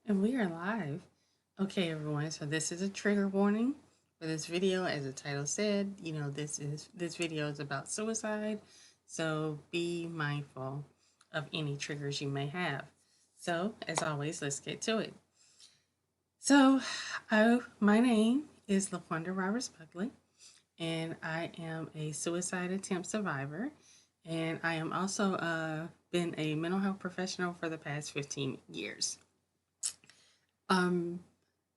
And we are live. Okay, everyone. So this is a trigger warning for this video. As the title said, this video is about suicide. So be mindful of any triggers you may have. So as always, let's get to it. So, my name is Laqwanda Roberts-Buckley, and I am a suicide attempt survivor. And I am also been a mental health professional for the past 15 years. Um,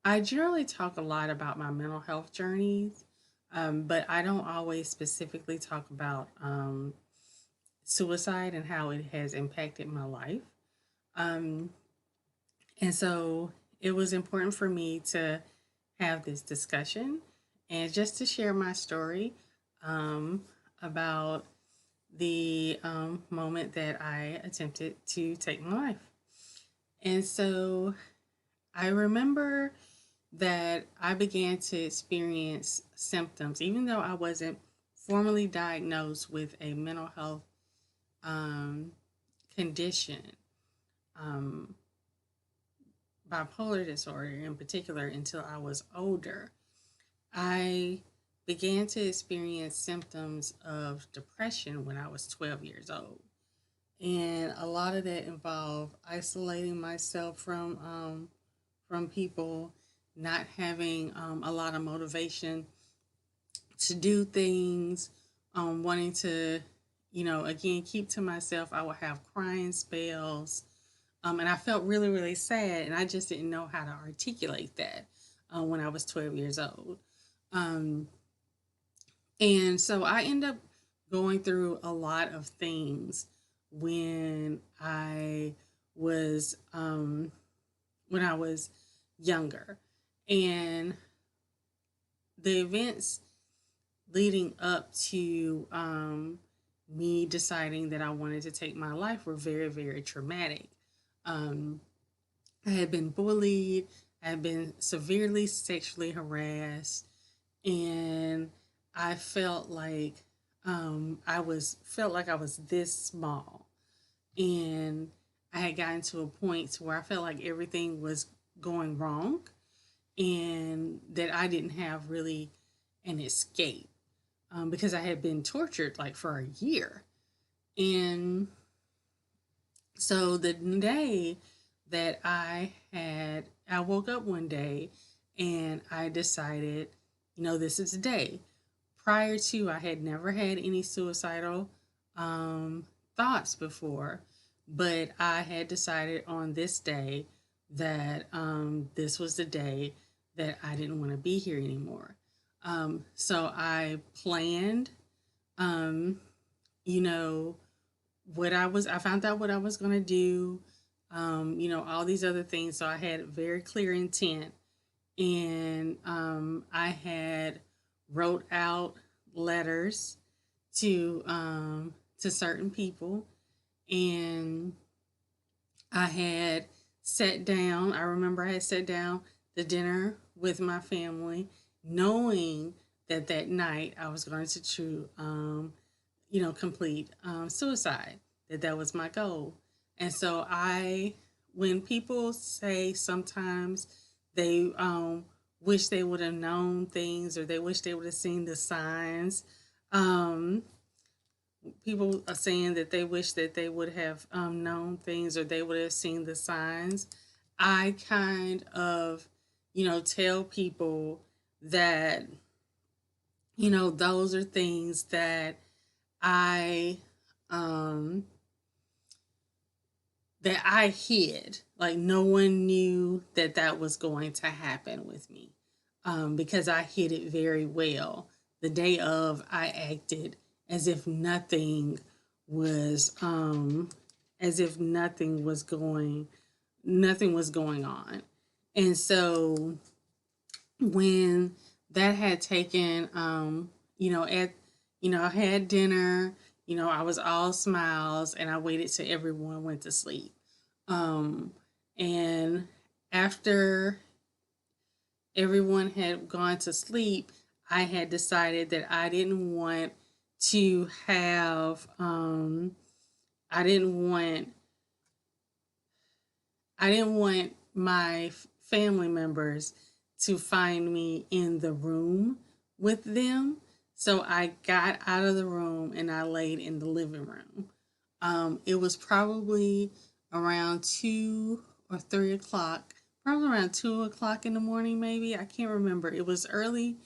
I generally talk a lot about my mental health journeys, but I don't always specifically talk about suicide and how it has impacted my life. Um, and so it was important for me to have this discussion and just to share my story about the moment that I attempted to take my life. And so I remember that I began to experience symptoms, even though I wasn't formally diagnosed with a mental health um, condition, um, bipolar disorder in particular, until I was older. I began to experience symptoms of depression when I was 12 years old. And a lot of that involved isolating myself from people, not having a lot of motivation to do things, wanting to, again, keep to myself. I would have crying spells. And I felt really, really sad, and I just didn't know how to articulate that when I was 12 years old. Um, and so I ended up going through a lot of things when was um, when I was younger, and the events leading up to me deciding that I wanted to take my life were very, very traumatic. Um, I had been bullied, I had been severely sexually harassed, and I felt like I was this small, and I had gotten to a point to where I felt like everything was going wrong, and that I didn't have really an escape because I had been tortured like for a year. And so the day that I woke up one day and I decided, this is the day. Prior to, I had never had any suicidal thoughts before, but I had decided on this day that this was the day that I didn't want to be here anymore. So I planned, um, you know, I found out what I was going to do, all these other things. So I had very clear intent, and I had wrote out letters to certain people, and I had sat down. I remember I had sat down the dinner with my family, knowing that that night I was going to complete suicide. That was my goal. And so when people say sometimes they wish they would have known things, or they wish they would have seen the signs. Um, People are saying that they wish that they would have known things, or they would have seen the signs. I kind of, tell people that, those are things that I, um, that I hid. Like, no one knew that that was going to happen with me, because I hid it very well. The day of, I acted as if was, as if nothing was going on. And so when that had taken, I had dinner, I was all smiles, and I waited till everyone went to sleep. Um, and after everyone had gone to sleep, I had decided that to have, I didn't want, I didn't want my family members to find me in the room with them. So I got out of the room and I laid in the living room. It was probably around 2 or 3 o'clock, probably around 2 o'clock in the morning, maybe. I can't remember. It was early,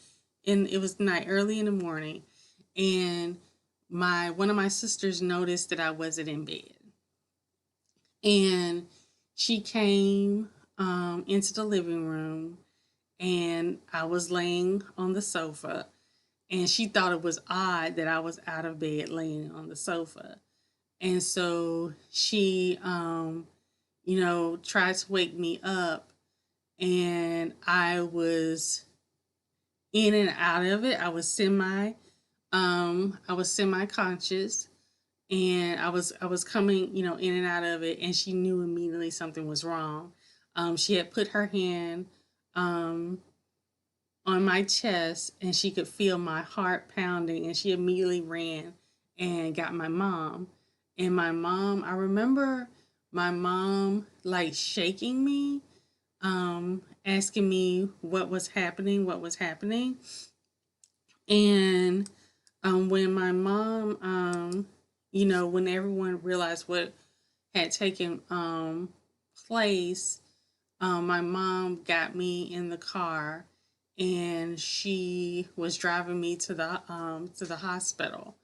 and it was night, early in the morning, and my one of my sisters noticed that I wasn't in bed, and she came into the living room, and I was laying on the sofa, and she thought it was odd that I was out of bed laying on the sofa. And so she, tried to wake me up, and I was in and out of it. I was semi conscious, and I was coming, in and out of it, and she knew immediately something was wrong. She had put her hand um, on my chest, and she could feel my heart pounding, and she immediately ran and got my mom. And I remember my mom like shaking me, asking me what was happening. And when my mom, when everyone realized what had taken place, my mom got me in the car, and she was driving me to the hospital.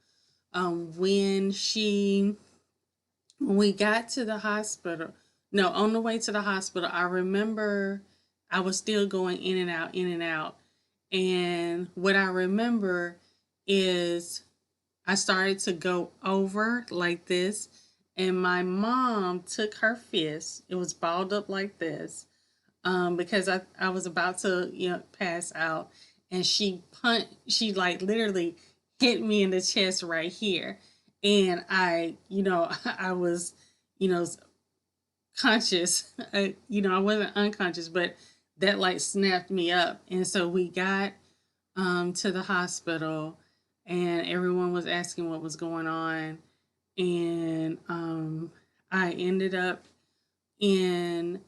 When we got to the hospital, no, on the way to the hospital, I remember I was still going in and out, in and out. And what I remember is I started to go over like this, and my mom took her fist, it was balled up like this, because I was about to, pass out, and she like literally hit me in the chest right here. And I was, you know, conscious. I wasn't unconscious, but that like snapped me up. And so we got to the hospital, and everyone was asking what was going on. And I ended up in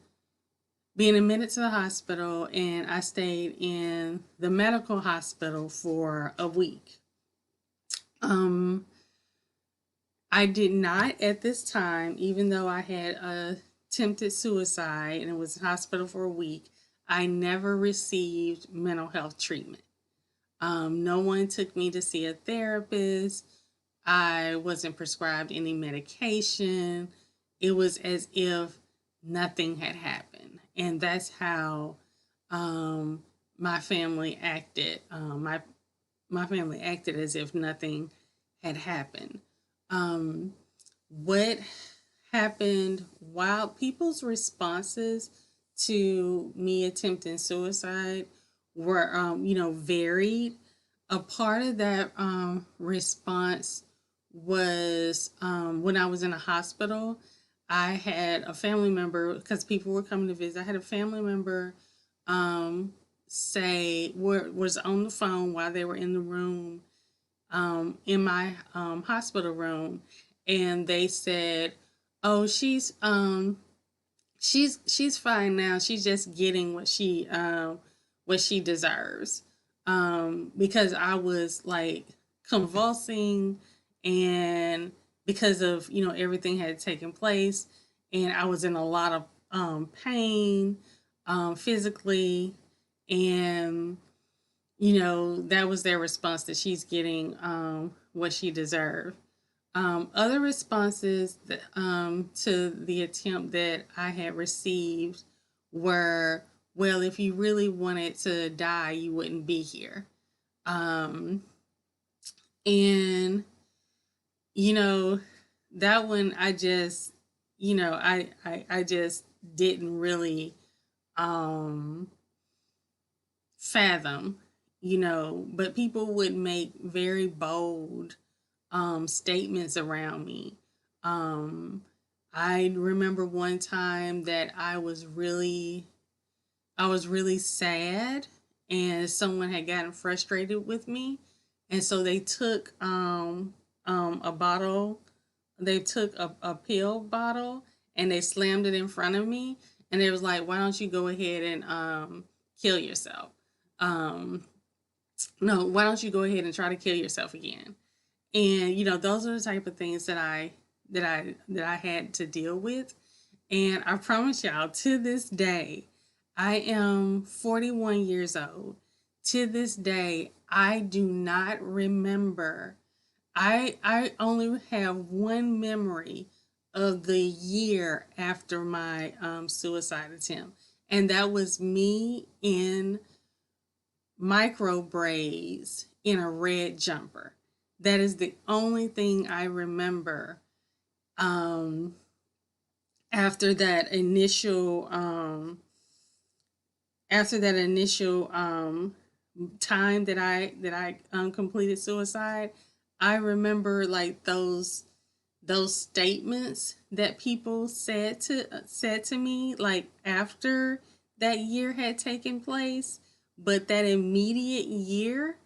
being admitted to the hospital, and I stayed in the medical hospital for a week. Um, I did not at this time, even though I had attempted suicide and it was in hospital for a week, I never received mental health treatment. No one took me to see a therapist. I wasn't prescribed any medication. It was as if nothing had happened. And that's how my family acted. My family acted as if nothing had happened. Um, what happened while people's responses to me attempting suicide were, varied. A part of that response was when I was in a hospital. I had a family member, because people were coming to visit. I had a family member was on the phone while they were in the room, in my hospital room, and they said, "Oh, she's fine now. She's just getting what she deserves." Because I was like convulsing, and because of everything had taken place, and I was in a lot of pain, physically, and that was their response, that she's getting what she deserved. Other responses to the attempt that I had received were, well, if you really wanted to die, you wouldn't be here. Um, and, you know, that one, I just, I just didn't really um, fathom, but people would make very bold statements around me. Um, I remember one time that I was really sad, and someone had gotten frustrated with me, and so they took a bottle, they took a pill bottle, and they slammed it in front of me, and it was like, why don't you go ahead and kill yourself? Um, no, why don't you go ahead and try to kill yourself again? And those are the type of things that I had to deal with. And I promise y'all, to this day, I am 41 years old. To this day, I do not remember. I only have one memory of the year after my suicide attempt, and that was me in micro braids in a red jumper. That is the only thing I remember um, after that initial time that I completed suicide. I remember like those statements that people said to me like after that year had taken place, but that immediate year,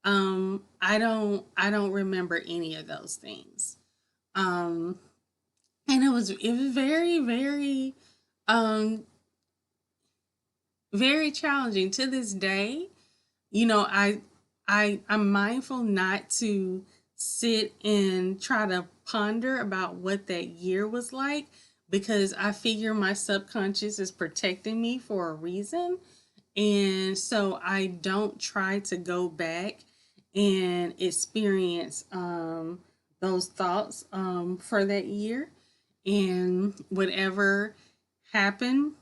I don't remember any of those things. um and it was very, very um very challenging to this day. I'm mindful not to sit and try to ponder about what that year was like, because I figure my subconscious is protecting me for a reason. And so I don't try to go back and experience those thoughts for that year. And whatever happened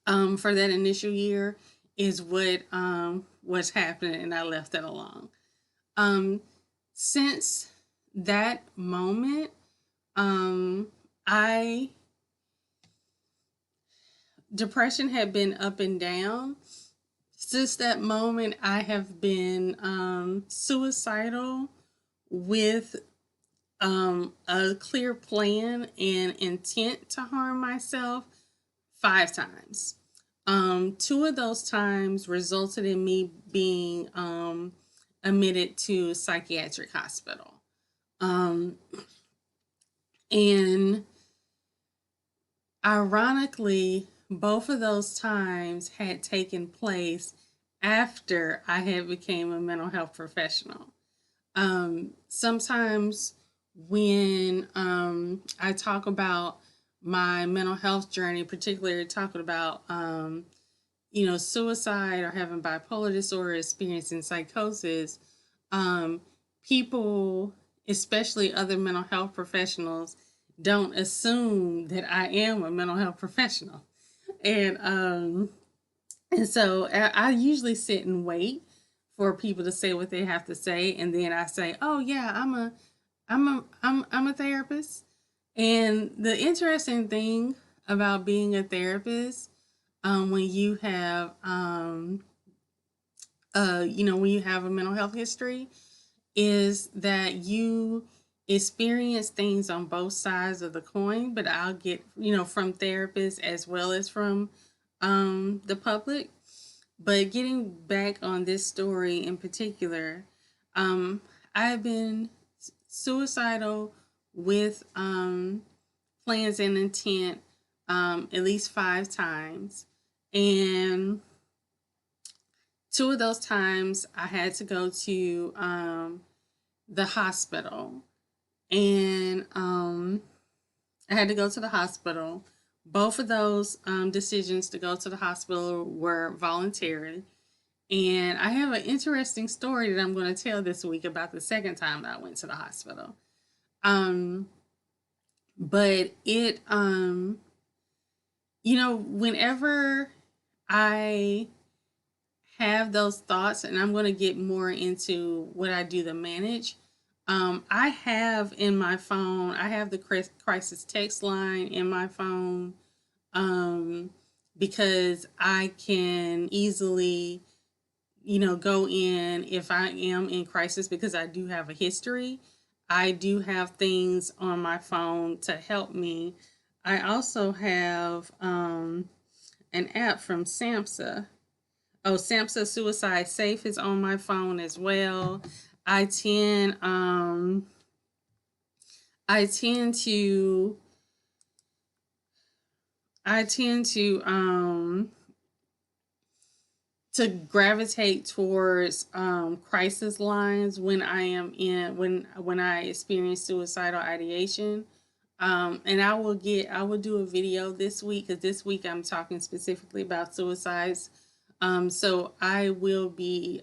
for that initial year is what was happening, and I left it alone. Um, since that moment, um, I depression had been up and down. Since that moment, I have been suicidal with a clear plan and intent to harm myself 5 times. Two of those times resulted in me being admitted to a psychiatric hospital. Um, and ironically, both of those times had taken place after I had became a mental health professional. Sometimes when I talk about my mental health journey, particularly talking about suicide or having bipolar disorder, experiencing psychosis, um, people, especially other mental health professionals, don't assume that I am a mental health professional, and so I usually sit and wait for people to say what they have to say, and then I say, "Oh yeah, I'm a therapist." And the interesting thing about being a therapist, when you have when you have a mental health history, is that you experience things on both sides of the coin. But I'll get from therapists as well as from the public. But getting back on this story in particular, I've been suicidal with plans and intent at least 5 times. And two of those times I had to go to the hospital. And I had to go to the hospital. Both of those decisions to go to the hospital were voluntary. And I have an interesting story that I'm going to tell this week about the second time that I went to the hospital. But whenever I have those thoughts, and I'm going to get more into what I do to manage. I have in my phone, I have the crisis text line in my phone, because I can easily, go in if I am in crisis, because I do have a history. I do have things on my phone to help me. I also have an app from SAMHSA. Oh, SAMHSA Suicide Safe is on my phone as well. I tend to I tend to gravitate towards crisis lines when I am in when I experience suicidal ideation. And I will do a video this week because this week I'm talking specifically about suicides. So I will be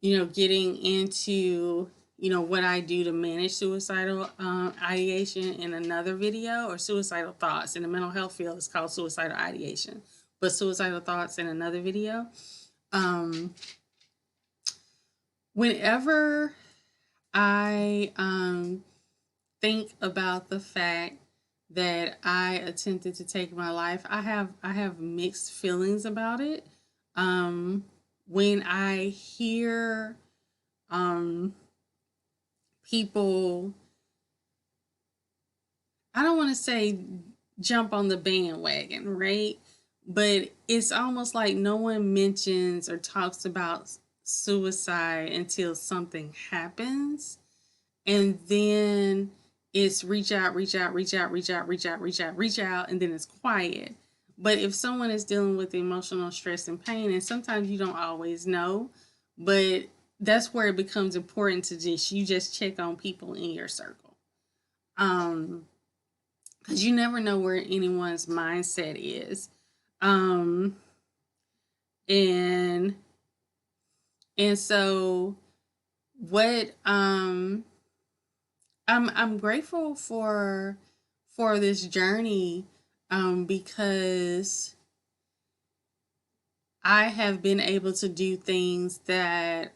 getting into what I do to manage suicidal ideation in another video, or suicidal thoughts in the mental health field. It's called suicidal ideation, but suicidal thoughts in another video. Um, Whenever I think about the fact that I attempted to take my life, I have mixed feelings about it. Um, when I hear um, people, I don't want to say jump on the bandwagon, right? But it's almost like no one mentions or talks about suicide until something happens. And then it's reach out, reach out, reach out, reach out, reach out, reach out, reach out, and then it's quiet. But if someone is dealing with emotional stress and pain, and sometimes you don't always know, but that's where it becomes important to just check on people in your circle. Um, because you never know where anyone's mindset is. Um, and and so what I'm grateful for this journey because I have been able to do things that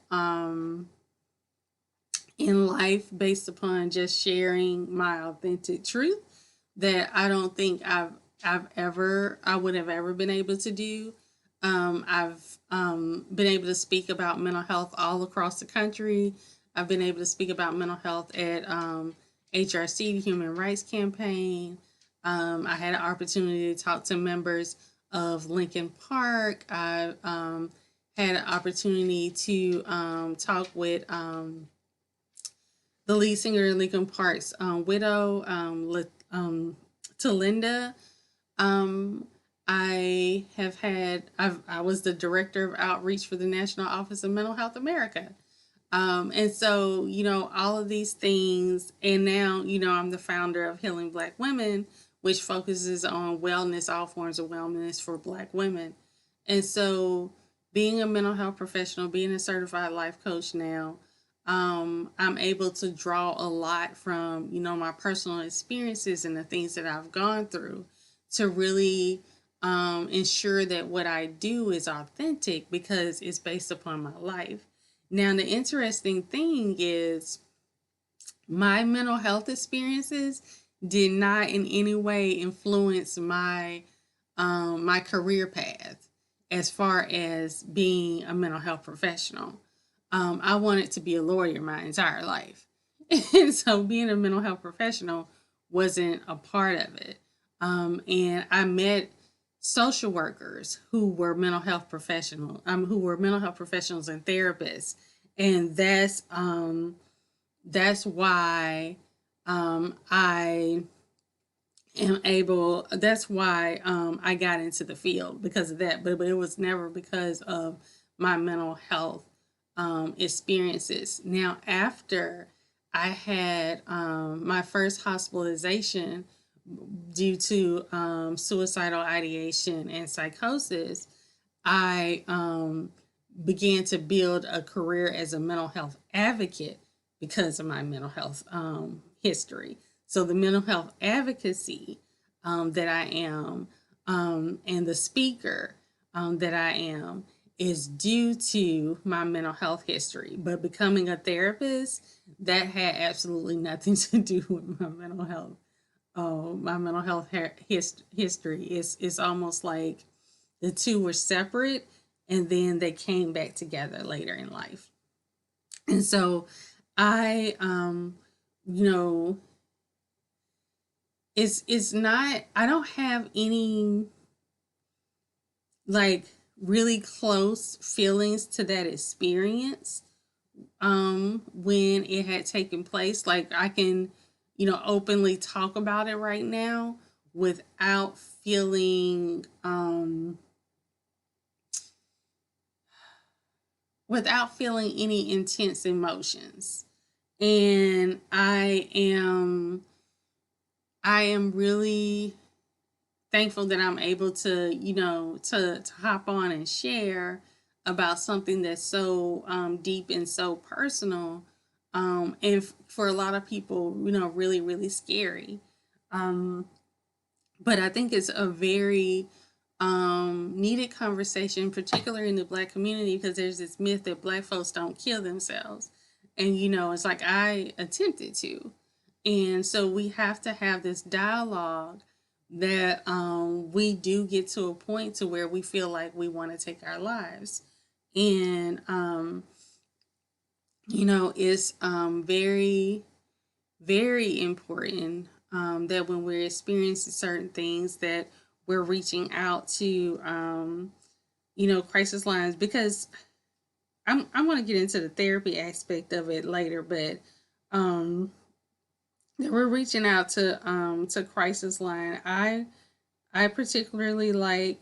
in life based upon just sharing my authentic truth that I don't think I would have ever been able to do. I've been able to speak about mental health all across the country. I've been able to speak about mental health at HRC, the Human Rights Campaign. I had an opportunity to talk to members of Lincoln Park. I had an opportunity to talk with the lead singer in Lincoln Park's widow, to Linda. Um, I was the director of outreach for the National Office of Mental Health America. And so, all of these things, and now, I'm the founder of Healing Black Women, which focuses on wellness, all forms of wellness for Black women. And so, being a mental health professional, being a certified life coach now, I'm able to draw a lot from, my personal experiences and the things that I've gone through to really ensure that what I do is authentic because it's based upon my life. Now, the interesting thing is my mental health experiences did not in any way influence my career path as far as being a mental health professional. I wanted to be a lawyer my entire life. And so being a mental health professional wasn't a part of it. And I met social workers who were mental health professionals and therapists, and that's why I am able. That's why I got into the field because of that. But it was never because of my mental health experiences. Now, after I had my first hospitalization due to suicidal ideation and psychosis, I began to build a career as a mental health advocate because of my mental health history. So, the mental health advocacy that I am and the speaker that I am is due to my mental health history. But becoming a therapist, that had absolutely nothing to do with my mental health history. It's almost like the two were separate and then they came back together later in life. And so I you know it's not, I don't have any like really close feelings to that experience when it had taken place. Like I can openly talk about it right now, without feeling any intense emotions. And I am really thankful that I'm able to, to hop on and share about something that's so deep and so personal, and for a lot of people, really, really scary. Um, but I think it's a very needed conversation, particularly in the Black community, because there's this myth that Black folks don't kill themselves. And, it's like I attempted to. And so we have to have this dialogue that we do get to a point to where we feel like we want to take our lives. And, it's very, very important that when we're experiencing certain things that we're reaching out to, crisis lines, because I want to get into the therapy aspect of it later, but we're reaching out to crisis line. I particularly like,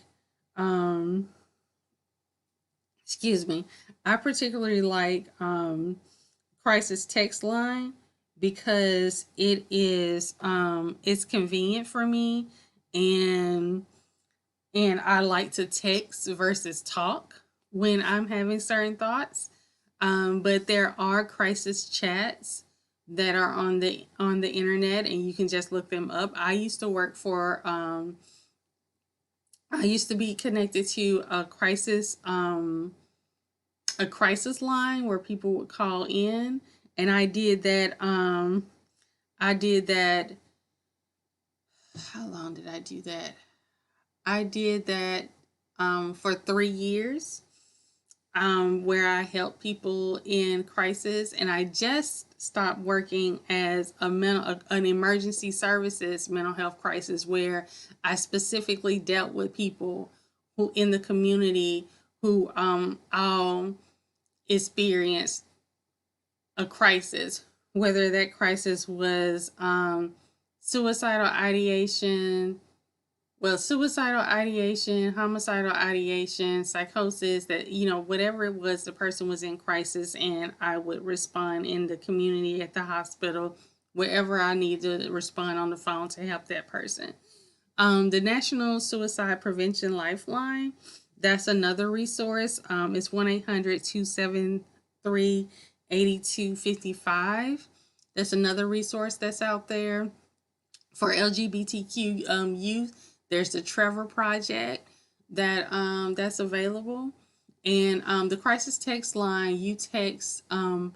excuse me, I particularly like crisis text line because it's convenient for me, and I like to text versus talk when I'm having certain thoughts. But there are crisis chats that are on the internet, and you can just look them up. I used to work for I used to be connected to a crisis line where people would call in, and I did that. I did that. How long did I do that? I did that for 3 years, where I help people in crisis, and I just stopped working as an emergency services mental health crisis, where I specifically dealt with people who in the community who all experienced a crisis, whether that crisis was suicidal ideation, suicidal ideation, homicidal ideation, psychosis, that, whatever it was, the person was in crisis, and I would respond in the community, at the hospital, wherever I need to respond on the phone to help that person. The National Suicide Prevention Lifeline, that's another resource. It's 1-800-273-8255. That's another resource that's out there. For LGBTQ youth, there's the Trevor Project that's available. And the crisis text line, you text, I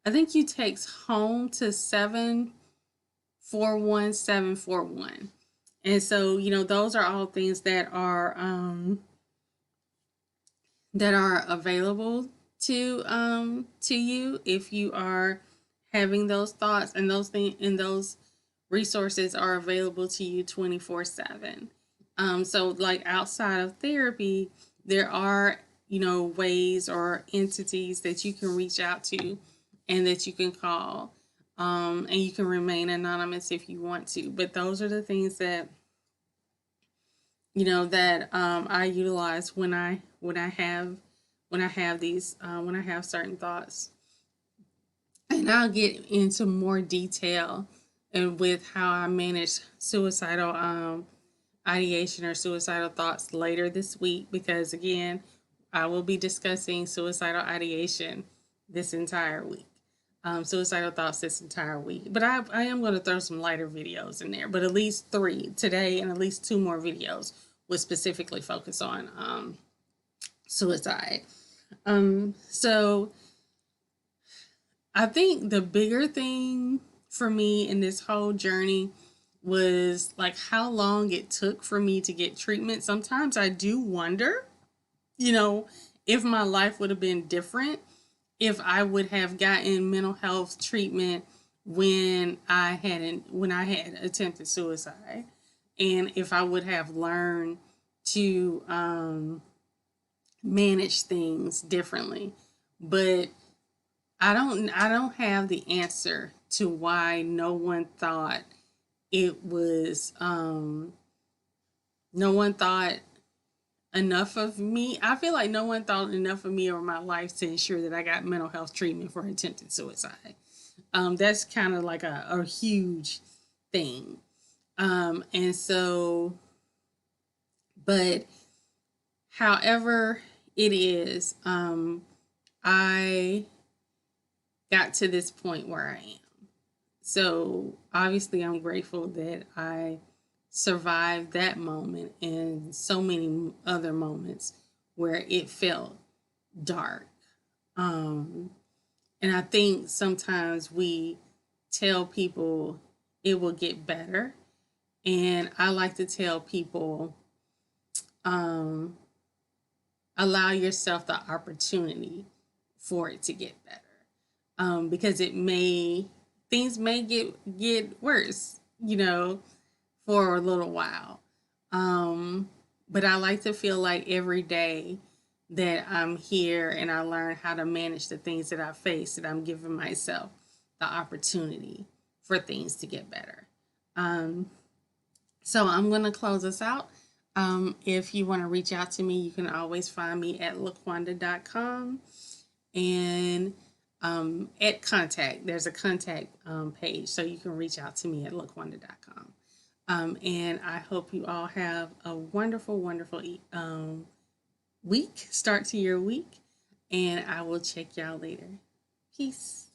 think you text home to 741741. And so, those are all things that are available to you if you are having those thoughts, and those things, and those resources are available to you 24/7. So like outside of therapy, there are, ways or entities that you can reach out to and that you can call. And you can remain anonymous if you want to. But those are the things that, I utilize when I have certain thoughts. And I'll get into more detail and with how I manage suicidal ideation or suicidal thoughts later this week, because again, I will be discussing suicidal ideation this entire week. Suicidal thoughts this entire week. But I am going to throw some lighter videos in there, but at least 3 today, and at least 2 more videos will specifically focus on suicide. So I think the bigger thing for me in this whole journey was like how long it took for me to get treatment. Sometimes I do wonder, if my life would have been different if I would have gotten mental health treatment when I had attempted suicide, and if I would have learned to manage things differently. But I don't have the answer to why no one thought it was no one thought enough of me. I feel like no one thought enough of me or my life to ensure that I got mental health treatment for attempted suicide. That's kind of like a huge thing. And so, but however it is, I got to this point where I am. So obviously, I'm grateful that I survived that moment and so many other moments where it felt dark. Um, and I think sometimes we tell people it will get better. And I like to tell people, um, allow yourself the opportunity for it to get better. Because things may get worse, for a little while. But I like to feel like every day that I'm here and I learn how to manage the things that I face, that I'm giving myself the opportunity for things to get better. Um, so I'm going to close us out. If you want to reach out to me, you can always find me at Laqwanda.com and at contact. There's a contact page, so you can reach out to me at Laqwanda.com. And I hope you all have a wonderful, wonderful week, start to your week, and I will check y'all later. Peace.